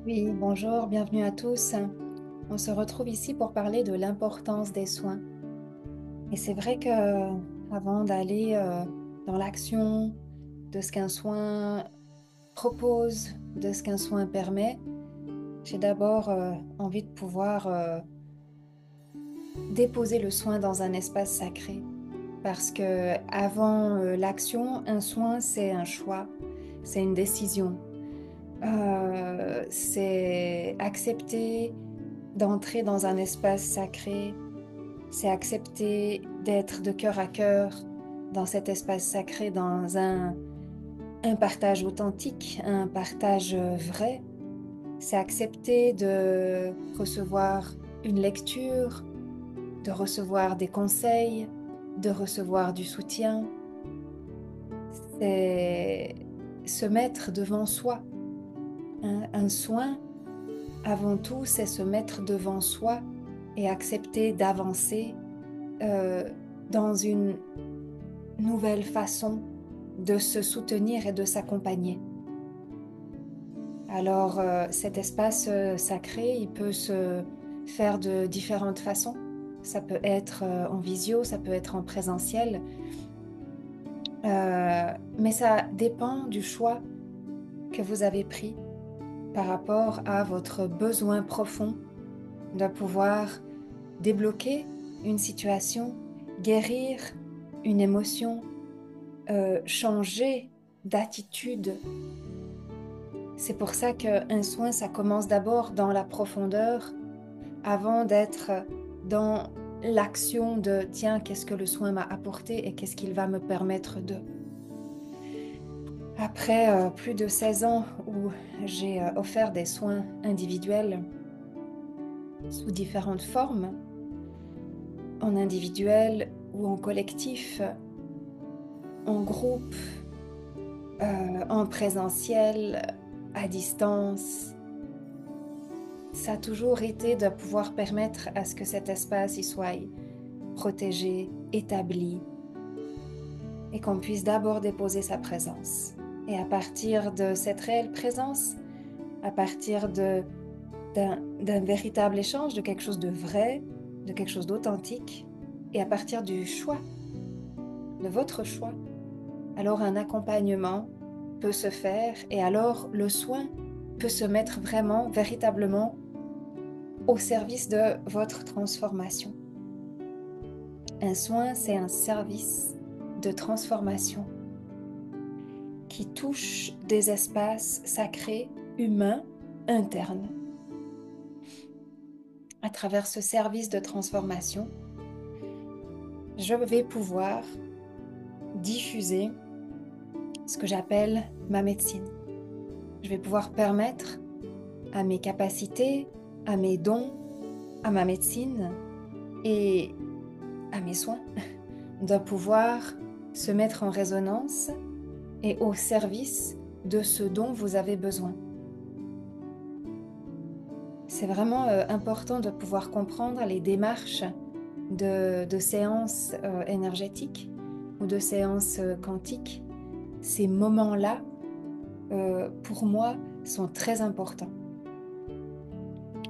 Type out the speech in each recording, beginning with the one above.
Oui, bonjour, bienvenue à tous. On se retrouve ici pour parler de l'importance des soins. Et c'est vrai que avant d'aller dans l'action de ce qu'un soin propose, de ce qu'un soin permet, j'ai d'abord envie de pouvoir déposer le soin dans un espace sacré. Parce que avant l'action, un soin, c'est un choix, c'est une décision. C'est accepter d'entrer dans un espace sacré, c'est accepter d'être de cœur à cœur dans cet espace sacré, dans un partage authentique, un partage vrai. C'est accepter de recevoir une lecture, de recevoir des conseils, de recevoir du soutien. C'est se mettre devant soi. Un soin, avant tout, c'est se mettre devant soi et accepter d'avancer euh, dans une nouvelle façon de se soutenir et de s'accompagner. Alors, cet espace sacré, il peut se faire de différentes façons. Ça peut être en visio, ça peut être en présentiel, mais ça dépend du choix que vous avez pris par rapport à votre besoin profond de pouvoir débloquer une situation, guérir une émotion, changer d'attitude. C'est pour ça qu'un soin, ça commence d'abord dans la profondeur avant d'être dans l'action de tiens, qu'est-ce que le soin m'a apporté et qu'est-ce qu'il va me permettre de. Après plus de 16 ans où j'ai offert des soins individuels sous différentes formes, en individuel ou en collectif, en groupe, en présentiel, à distance. Ça a toujours été de pouvoir permettre à ce que cet espace y soit protégé, établi, et qu'on puisse d'abord déposer sa présence. Et à partir de cette réelle présence, à partir d'un véritable échange, de quelque chose de vrai, de quelque chose d'authentique, et à partir du choix, de votre choix, alors un accompagnement peut se faire et alors le soin peut se mettre vraiment, véritablement au service de votre transformation. Un soin, c'est un service de transformation qui touche des espaces sacrés, humains, internes. À travers ce service de transformation, je vais pouvoir diffuser ce que j'appelle ma médecine. Je vais pouvoir permettre à mes capacités, à mes dons, à ma médecine et à mes soins de pouvoir se mettre en résonance et au service de ce dont vous avez besoin. C'est vraiment important de pouvoir comprendre les démarches de séances énergétiques ou de séances quantiques. Ces moments-là, pour moi, sont très importants.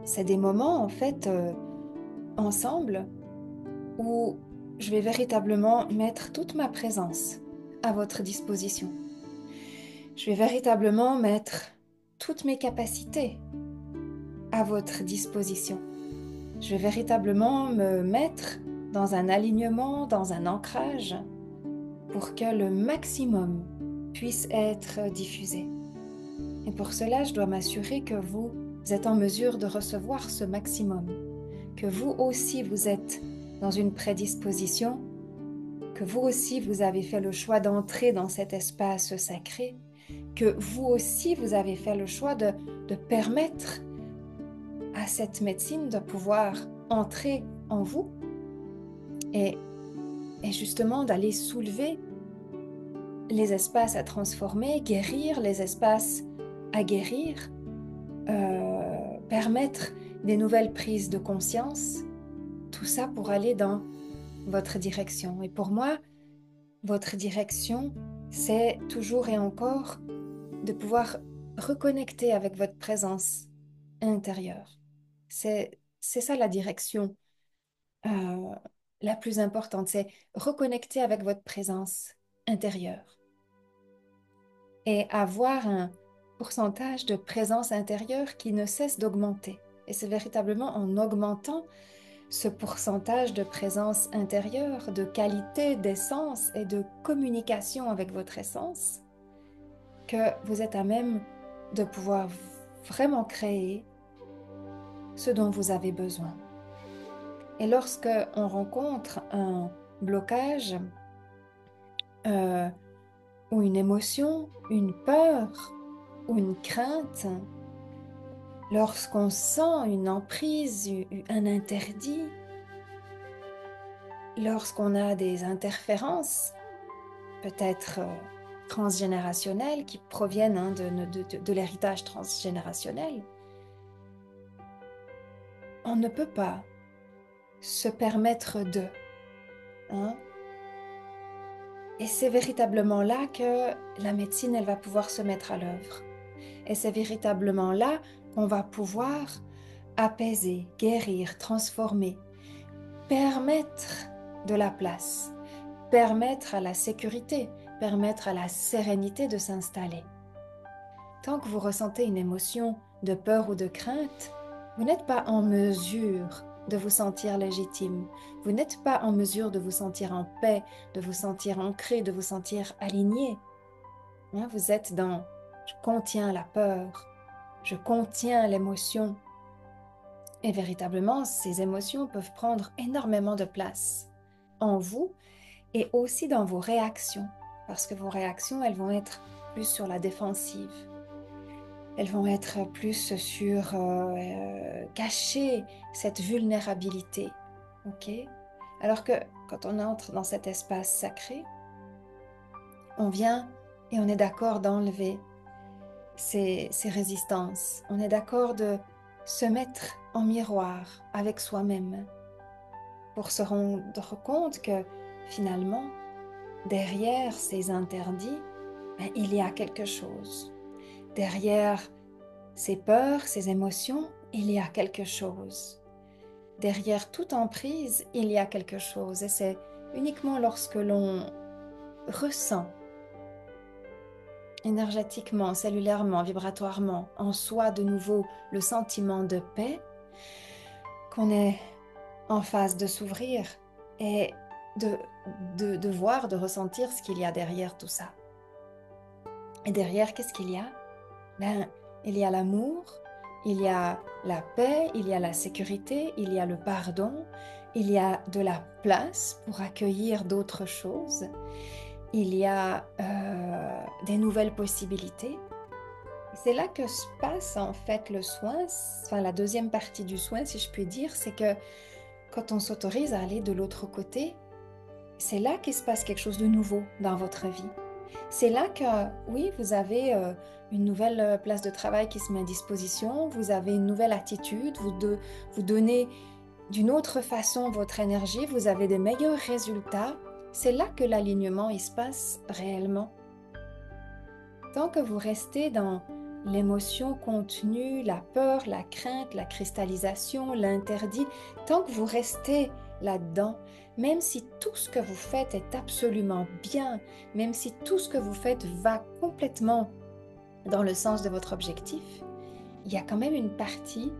C'est des moments, en fait, ensemble, où je vais véritablement mettre toute ma présence à votre disposition. Je vais véritablement mettre toutes mes capacités à votre disposition. Je vais véritablement me mettre dans un alignement, dans un ancrage, pour que le maximum puisse être diffusé. Et pour cela, je dois m'assurer que vous êtes en mesure de recevoir ce maximum, que vous aussi vous êtes dans une prédisposition, que vous aussi vous avez fait le choix d'entrer dans cet espace sacré, que vous aussi vous avez fait le choix de permettre à cette médecine de pouvoir entrer en vous et, et justement d'aller soulever les espaces à transformer, guérir les espaces à guérir, permettre des nouvelles prises de conscience, tout ça pour aller dans votre direction. Et pour moi, votre direction, c'est toujours et encore de pouvoir reconnecter avec votre présence, intérieure. C'est ça la direction euh, la plus importante, c'est reconnecter avec votre présence intérieure et avoir un pourcentage de présence intérieure qui ne cesse d'augmenter. Et c'est véritablement en augmentant ce pourcentage de présence intérieure, de qualité, d'essence et de communication avec votre essence que vous êtes à même de pouvoir vraiment créer ce dont vous avez besoin. Et lorsque on rencontre un blocage euh, ou une émotion, une peur ou une crainte, lorsqu'on sent une emprise, un interdit, lorsqu'on a des interférences, peut-être transgénérationnelles, qui proviennent de l'héritage transgénérationnel, on ne peut pas se permettre de. Hein? Et c'est véritablement là que la médecine, elle va pouvoir se mettre à l'œuvre. Et c'est véritablement là qu'on va pouvoir apaiser, guérir, transformer, permettre de la place, permettre à la sécurité, permettre à la sérénité de s'installer. Tant que vous ressentez une émotion de peur ou de crainte, vous n'êtes pas en mesure de vous sentir légitime. Vous n'êtes pas en mesure de vous sentir en paix, de vous sentir ancré, de vous sentir aligné. Hein, vous êtes dans « je contiens la peur, je contiens l'émotion ». Et véritablement, ces émotions peuvent prendre énormément de place en vous et aussi dans vos réactions, parce que vos réactions, elles vont être plus sur la défensive. Elles vont être plus sur cacher cette vulnérabilité. Ok? Alors que quand on entre dans cet espace sacré, on vient et on est d'accord d'enlever ces résistances. On est d'accord de se mettre en miroir avec soi-même pour se rendre compte que finalement, derrière ces interdits, ben, il y a quelque chose. Derrière ces peurs, ces émotions, il y a quelque chose. Derrière toute emprise, il y a quelque chose. Et c'est uniquement lorsque l'on ressent énergétiquement, cellulairement, vibratoirement, en soi de nouveau le sentiment de paix, qu'on est en phase de s'ouvrir et de voir, de ressentir ce qu'il y a derrière tout ça. Et derrière, qu'est-ce qu'il y a? Ben, il y a l'amour, il y a la paix, il y a la sécurité, il y a le pardon, il y a de la place pour accueillir d'autres choses, il y a des nouvelles possibilités. C'est là que se passe en fait le soin, enfin la deuxième partie du soin, si je puis dire, c'est que quand on s'autorise à aller de l'autre côté, c'est là qu'il se passe quelque chose de nouveau dans votre vie. C'est là que, oui, vous avez une nouvelle place de travail qui se met à disposition, vous avez une nouvelle attitude, vous donnez d'une autre façon votre énergie, vous avez de meilleurs résultats. C'est là que l'alignement il se passe réellement. Tant que vous restez dans l'émotion contenue, la peur, la crainte, la cristallisation, l'interdit, tant que vous restez là-dedans, même si tout ce que vous faites est absolument bien, même si tout ce que vous faites va complètement dans le sens de votre objectif, il y a quand même une partie,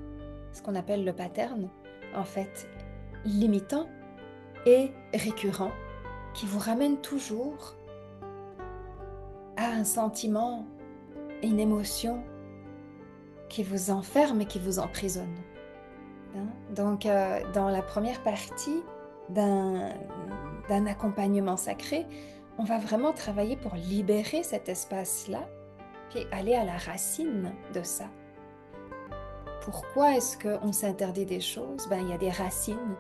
ce qu'on appelle le pattern, en fait, limitant et récurrent, qui vous ramène toujours à un sentiment, une émotion qui vous enferme et qui vous emprisonne. Hein? Donc, dans la première partie d'un accompagnement sacré, on va vraiment travailler pour libérer cet espace-là, puis aller à la racine de ça. Pourquoi est-ce qu'on s'interdit des choses? Ben, il y a des racines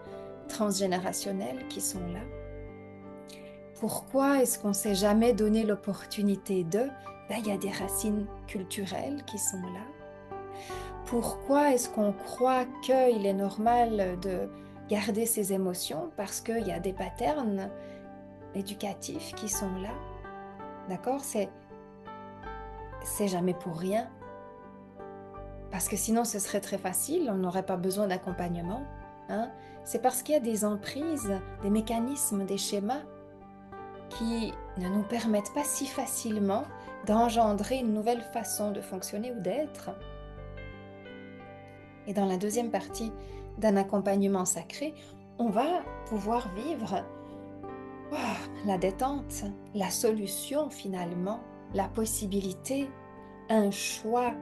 transgénérationnelles qui sont là. Pourquoi est-ce qu'on ne s'est jamais donné l'opportunité de? Ben, il y a des racines culturelles qui sont là. Pourquoi est-ce qu'on croit qu'il est normal de garder ses émotions? Parce qu'il y a des patterns éducatifs qui sont là. D'accord? C'est jamais pour rien. parce que sinon ce serait très facile, on n'aurait pas besoin d'accompagnement, hein. C'est parce qu'il y a des emprises, des mécanismes, des schémas qui ne nous permettent pas si facilement d'engendrer une nouvelle façon de fonctionner ou d'être. Et dans la deuxième partie d'un accompagnement sacré, on va pouvoir vivre la détente, la solution finalement, la possibilité, un choix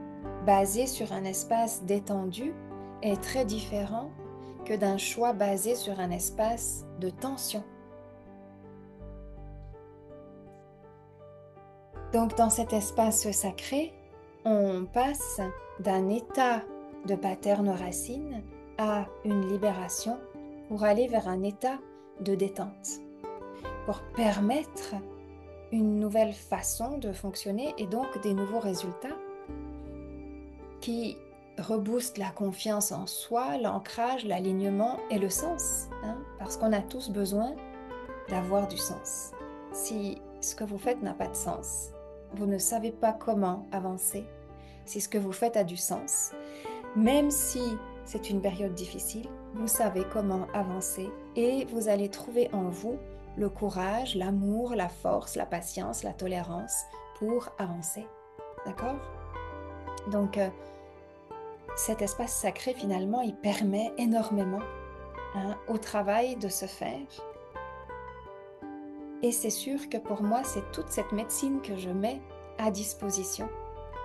basé sur un espace détendu est très différent que d'un choix basé sur un espace de tension. Donc dans cet espace sacré, on passe d'un état de paterne racine à une libération pour aller vers un état de détente, pour permettre une nouvelle façon de fonctionner et donc des nouveaux résultats qui reboostent la confiance en soi, l'ancrage, l'alignement et le sens, hein, parce qu'on a tous besoin d'avoir du sens. Si ce que vous faites n'a pas de sens, vous ne savez pas comment avancer. Si ce que vous faites a du sens, même si c'est une période difficile, vous savez comment avancer et vous allez trouver en vous le courage, l'amour, la force, la patience, la tolérance pour avancer. D'accord? Donc, cet espace sacré, finalement, il permet énormément, hein, au travail de se faire. Et c'est sûr que pour moi, c'est toute cette médecine que je mets à disposition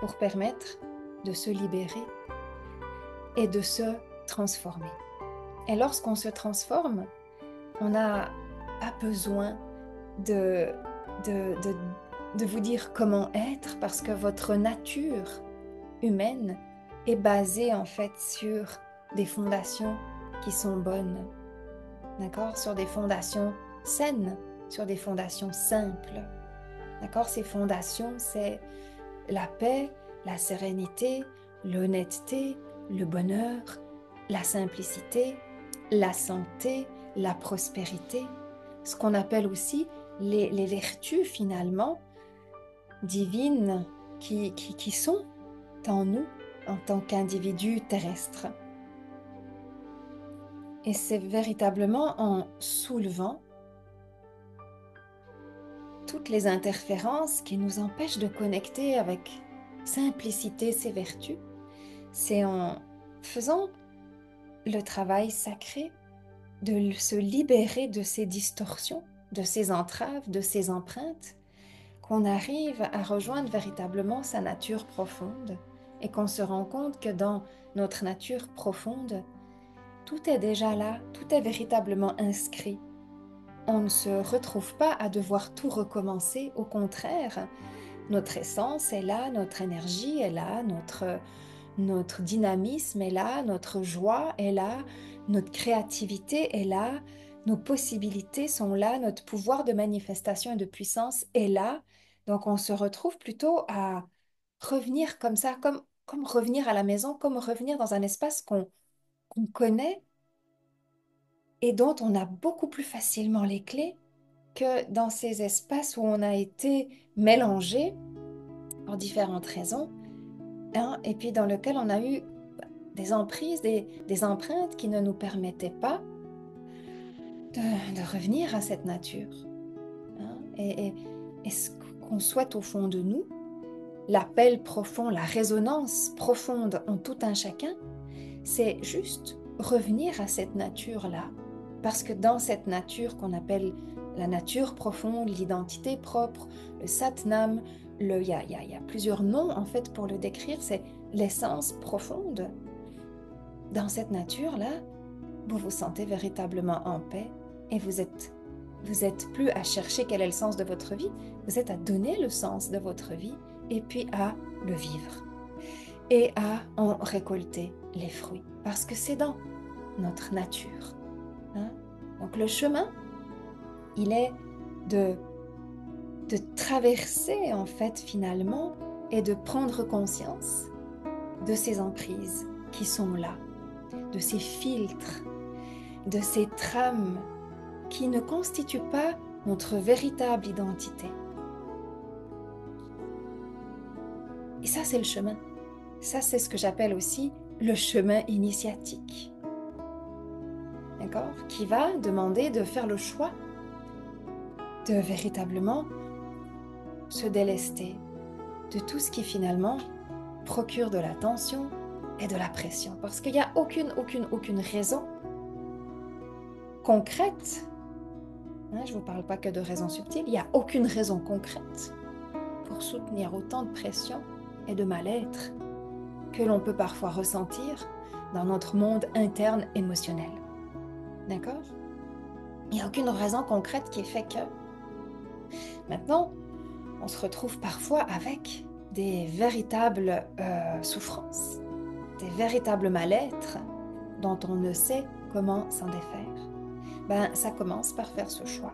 pour permettre de se libérer et de se transformer. Et lorsqu'on se transforme, on n'a pas besoin de vous dire comment être parce que votre nature humaine est basée en fait sur des fondations qui sont bonnes, d'accord? Sur des fondations saines, sur des fondations simples, d'accord? Ces fondations, c'est la paix, la sérénité, l'honnêteté, le bonheur, la simplicité, la santé, la prospérité, ce qu'on appelle aussi les vertus finalement divines qui sont en nous en tant qu'individus terrestres. Et c'est véritablement en soulevant toutes les interférences qui nous empêchent de connecter avec simplicité ces vertus. C'est en faisant le travail sacré de se libérer de ces distorsions, de ces entraves, de ces empreintes, qu'on arrive à rejoindre véritablement sa nature profonde et qu'on se rend compte que dans notre nature profonde, tout est déjà là, tout est véritablement inscrit. On ne se retrouve pas à devoir tout recommencer, au contraire, notre essence est là, notre énergie est là, notre dynamisme est là, notre joie est là, notre créativité est là, nos possibilités sont là, notre pouvoir de manifestation et de puissance est là. Donc on se retrouve plutôt à revenir comme ça, comme revenir à la maison, comme revenir dans un espace qu'on connaît et dont on a beaucoup plus facilement les clés que dans ces espaces où on a été mélangé pour différentes raisons, hein, et puis dans lequel on a eu des emprises, des empreintes qui ne nous permettaient pas de revenir à cette nature, hein. Et ce qu'on souhaite au fond de nous, l'appel profond, la résonance profonde en tout un chacun, c'est juste revenir à cette nature-là. Parce que dans cette nature qu'on appelle la nature profonde, l'identité propre, le Satnam, il y a plusieurs noms en fait pour le décrire, c'est l'essence profonde. Dans cette nature-là, vous vous sentez véritablement en paix et vous êtes plus à chercher quel est le sens de votre vie, vous êtes à donner le sens de votre vie et puis à le vivre et à en récolter les fruits parce que c'est dans notre nature, hein? Donc le chemin, il est de traverser en fait finalement et de prendre conscience de ces emprises qui sont là, de ces filtres, de ces trames qui ne constituent pas notre véritable identité. Et ça, c'est le chemin. Ça, c'est ce que j'appelle aussi le chemin initiatique. D'accord? Qui va demander de faire le choix de véritablement se délester de tout ce qui finalement procure de la tension et de la pression. Parce qu'il n'y a aucune raison concrète, hein, je ne vous parle pas que de raisons subtiles, il n'y a aucune raison concrète pour soutenir autant de pression et de mal-être que l'on peut parfois ressentir dans notre monde interne émotionnel. D'accord? Il n'y a aucune raison concrète qui fait que. Maintenant, on se retrouve parfois avec des véritables souffrances, des véritables mal-être dont on ne sait comment s'en défaire. Ben, ça commence par faire ce choix.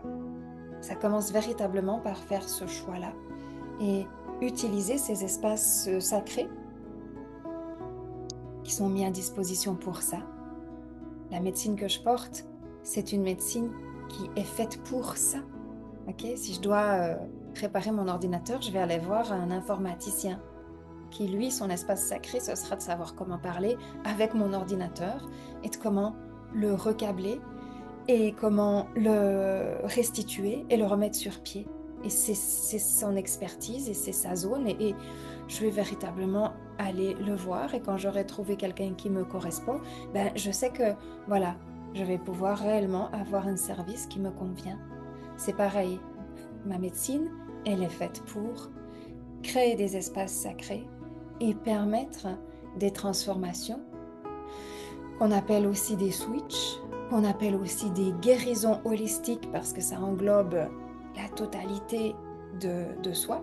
Ça commence véritablement par faire ce choix-là et utiliser ces espaces sacrés qui sont mis à disposition pour ça. La médecine que je porte, c'est une médecine qui est faite pour ça. Okay? Si je dois préparer mon ordinateur, je vais aller voir un informaticien qui, lui, son espace sacré, ce sera de savoir comment parler avec mon ordinateur et de comment le recabler et comment le restituer et le remettre sur pied. Et c'est son expertise et c'est sa zone et je vais véritablement aller le voir et quand j'aurai trouvé quelqu'un qui me correspond, ben, je sais que voilà, je vais pouvoir réellement avoir un service qui me convient. C'est pareil, ma médecine, elle est faite pour créer des espaces sacrés et permettre des transformations qu'on appelle aussi des switches, qu'on appelle aussi des guérisons holistiques parce que ça englobe la totalité de soi,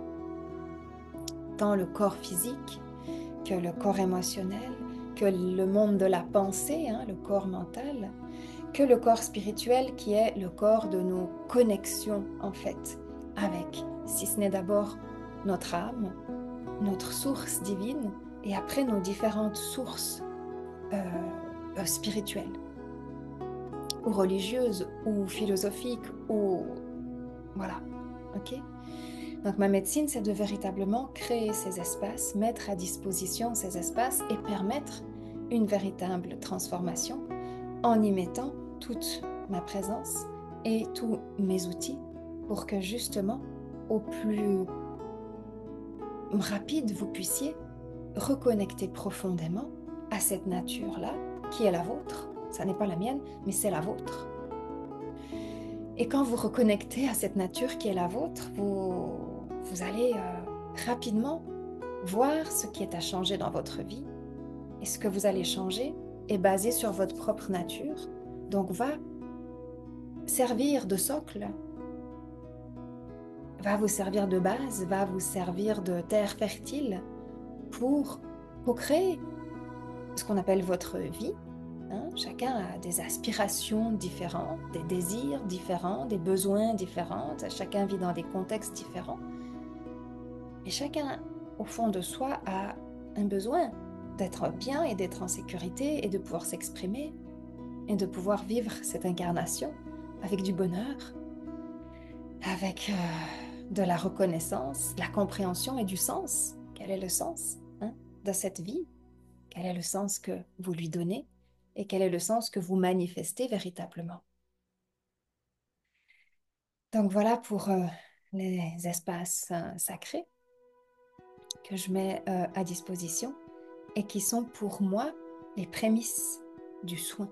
tant le corps physique que le corps émotionnel, que le monde de la pensée, hein, le corps mental, que le corps spirituel qui est le corps de nos connexions en fait avec, si ce n'est d'abord notre âme, notre source divine et après nos différentes sources spirituelles ou religieuses ou philosophiques ou voilà, ok? Donc ma médecine, c'est de véritablement créer ces espaces, mettre à disposition ces espaces et permettre une véritable transformation en y mettant toute ma présence et tous mes outils pour que justement au plus rapide vous puissiez reconnecter profondément à cette nature-là qui est la vôtre. Ça n'est pas la mienne, mais c'est la vôtre. Et quand vous reconnectez à cette nature qui est la vôtre, vous allez rapidement voir ce qui est à changer dans votre vie. Et ce que vous allez changer est basé sur votre propre nature, donc va servir de socle, va vous servir de base, va vous servir de terre fertile pour créer ce qu'on appelle votre vie. Hein? Chacun a des aspirations différentes, des désirs différents, des besoins différents, chacun vit dans des contextes différents. Mais chacun, au fond de soi, a un besoin d'être bien et d'être en sécurité et de pouvoir s'exprimer et de pouvoir vivre cette incarnation avec du bonheur, avec de la reconnaissance, de la compréhension et du sens. Quel est le sens de cette vie? Quel est le sens que vous lui donnez? Et quel est le sens que vous manifestez véritablement? Donc voilà pour les espaces sacrés que je mets à disposition et qui sont pour moi les prémices du soin.